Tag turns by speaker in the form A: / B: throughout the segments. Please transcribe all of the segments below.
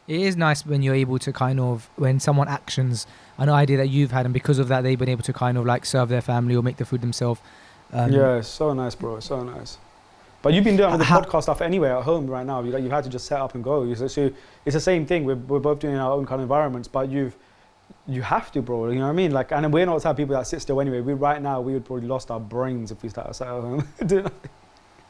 A: It is nice when you're able to kind of, when someone actions an idea that you've had, and because of that, they've been able to kind of like serve their family or make the food themselves.
B: Yeah, so nice, bro. So nice. But you've been doing the podcast stuff anyway at home right now. You've had to just set up and go. So it's the same thing. We're both doing our own kind of environments, but you have to, bro. You know what I mean? Like, and we're not the type of people that sit still anyway. Right now, we would probably lost our brains if we started sat at home.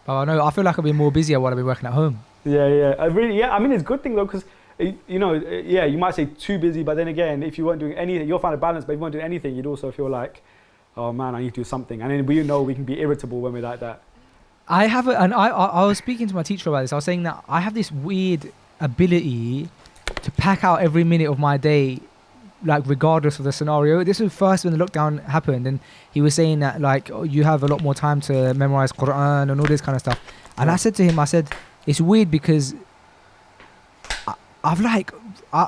A: Oh no, I feel like I've been more busier while I've been working at home.
B: Yeah. I mean, it's a good thing though, because you know, you might say too busy, but then again, if you weren't doing anything, you'll find a balance. But if you weren't doing anything, you'd also feel like, oh man, I need to do something. And then we know we can be irritable when we're like that.
A: I was speaking to my teacher about this. I was saying that I have this weird ability to pack out every minute of my day, like regardless of the scenario. This was first when the lockdown happened, and he was saying that like you have a lot more time to memorize Quran and all this kind of stuff. And I said to him, it's weird because I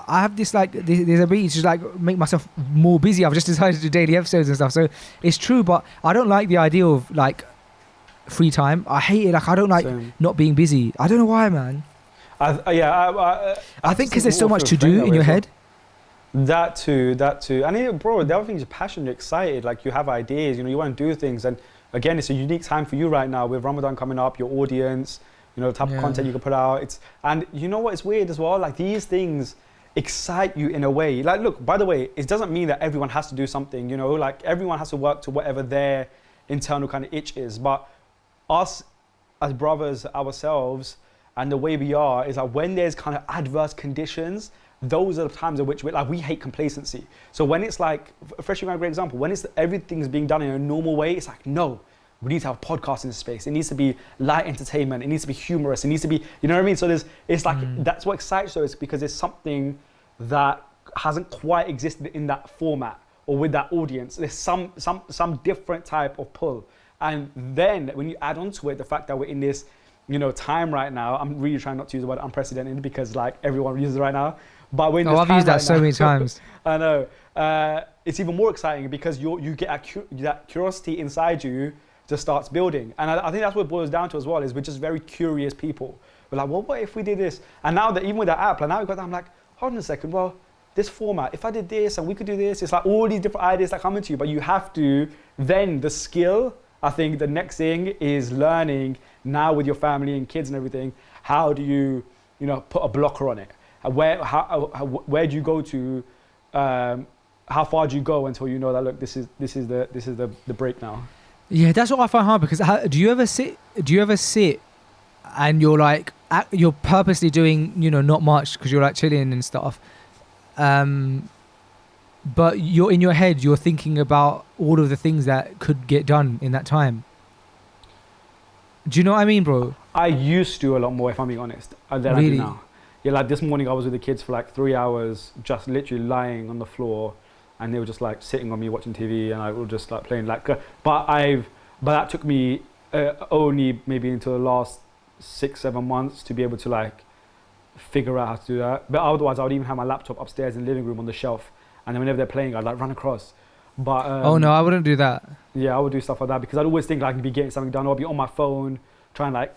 A: have this like there's ability to just like make myself more busy. I've just decided to do daily episodes and stuff. So it's true, but I don't like the idea of like free time. I hate it. Like I don't like not being busy. I don't know why, man. I think because there's so much to do in your head.
B: That too. And bro, the other thing is you're passionate, you're excited. Like you have ideas. You know, you want to do things. And again, it's a unique time for you right now with Ramadan coming up. Your audience. You know, the type of content you can put out. And you know what? It's weird as well. Like these things excite you in a way. Like, look, by the way, it doesn't mean that everyone has to do something. You know, like everyone has to work to whatever their internal kind of itch is. But us as brothers ourselves and the way we are is like when there's kind of adverse conditions, those are the times in which we hate complacency. So when it's like, especially a great example, when it's everything's being done in a normal way, it's like, no, we need to have a podcast in this space. It needs to be light entertainment. It needs to be humorous. It needs to be, you know what I mean? So it's like, that's what excites us, because it's something that hasn't quite existed in that format or with that audience. There's some different type of pull. And then when you add on to it, the fact that we're in this, you know, time right now, I'm really trying not to use the word unprecedented because like everyone uses it right now. But when
A: I've used that so many times.
B: I know. It's even more exciting because you get that curiosity inside you just starts building. And I think that's what it boils down to as well, is we're just very curious people. We're like, well, what if we did this? And now that even with that app, like now we've got that, I'm like, hold on a second, well, this format, if I did this and we could do this, it's like all these different ideas that come into you, but you have to, then the skill, I think the next thing is learning now with your family and kids and everything, how do you put a blocker on it? Where do you go to, how far do you go until you know that, look, this is the break now?
A: Yeah, that's what I find hard, because do you ever sit and you're like, you're purposely doing, not much because you're like chilling and stuff. But you're in your head, you're thinking about all of the things that could get done in that time. Do you know what I mean, bro?
B: I used to a lot more, if I'm being honest, than I do now. Yeah, like this morning I was with the kids for like 3 hours, just literally lying on the floor, and they were just like sitting on me watching TV, and I was just like playing like. But that took me only maybe into the last 6-7 months to be able to like figure out how to do that. But otherwise, I would even have my laptop upstairs in the living room on the shelf, and then whenever they're playing, I'd like run across. But
A: oh no, I wouldn't do that.
B: Yeah, I would do stuff like that because I'd always think like I can be getting something done, or I'd be on my phone trying like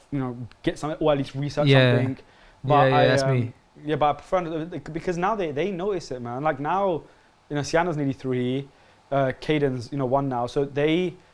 B: get something, or at least research something. But
A: that's me.
B: Yeah, but I prefer because now they notice it, man. Like now, Sienna's nearly 3, Caden's 1 now, so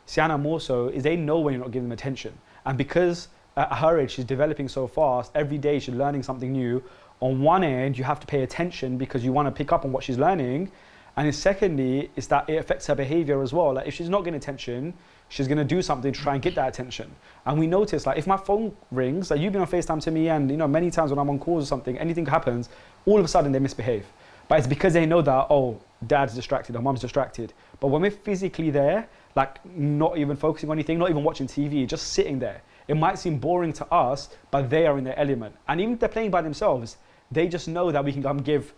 B: Sienna more so is they know when you're not giving them attention, and because at her age she's developing so fast, every day she's learning something new. On one end, you have to pay attention because you want to pick up on what she's learning. And then secondly, is that it affects her behavior as well. Like if she's not getting attention, she's going to do something to try and get that attention. And we notice, like if my phone rings, like you've been on FaceTime to me, and many times when I'm on calls or something, anything happens, all of a sudden they misbehave. But it's because they know that, oh, dad's distracted or mom's distracted. But when we're physically there, like not even focusing on anything, not even watching TV, just sitting there, it might seem boring to us, but they are in their element. And even if they're playing by themselves, they just know that we can come give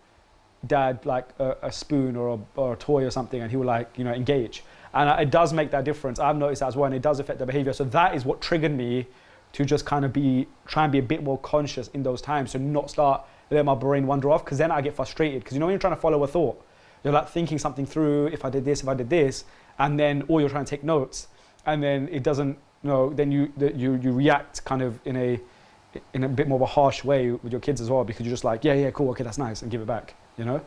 B: dad like a spoon or a toy or something, and he will like engage, and it does make that difference. I've noticed that as well, and it does affect their behavior. So that is what triggered me to just kind of try and be a bit more conscious in those times, to not start letting my brain wander off, because then I get frustrated, because when you're trying to follow a thought, you're like thinking something through, if I did this, and then or you're trying to take notes, and then it doesn't then you react kind of in in a bit more of a harsh way with your kids as well, because you're just like, yeah, cool, okay, that's nice, and give it back, you know?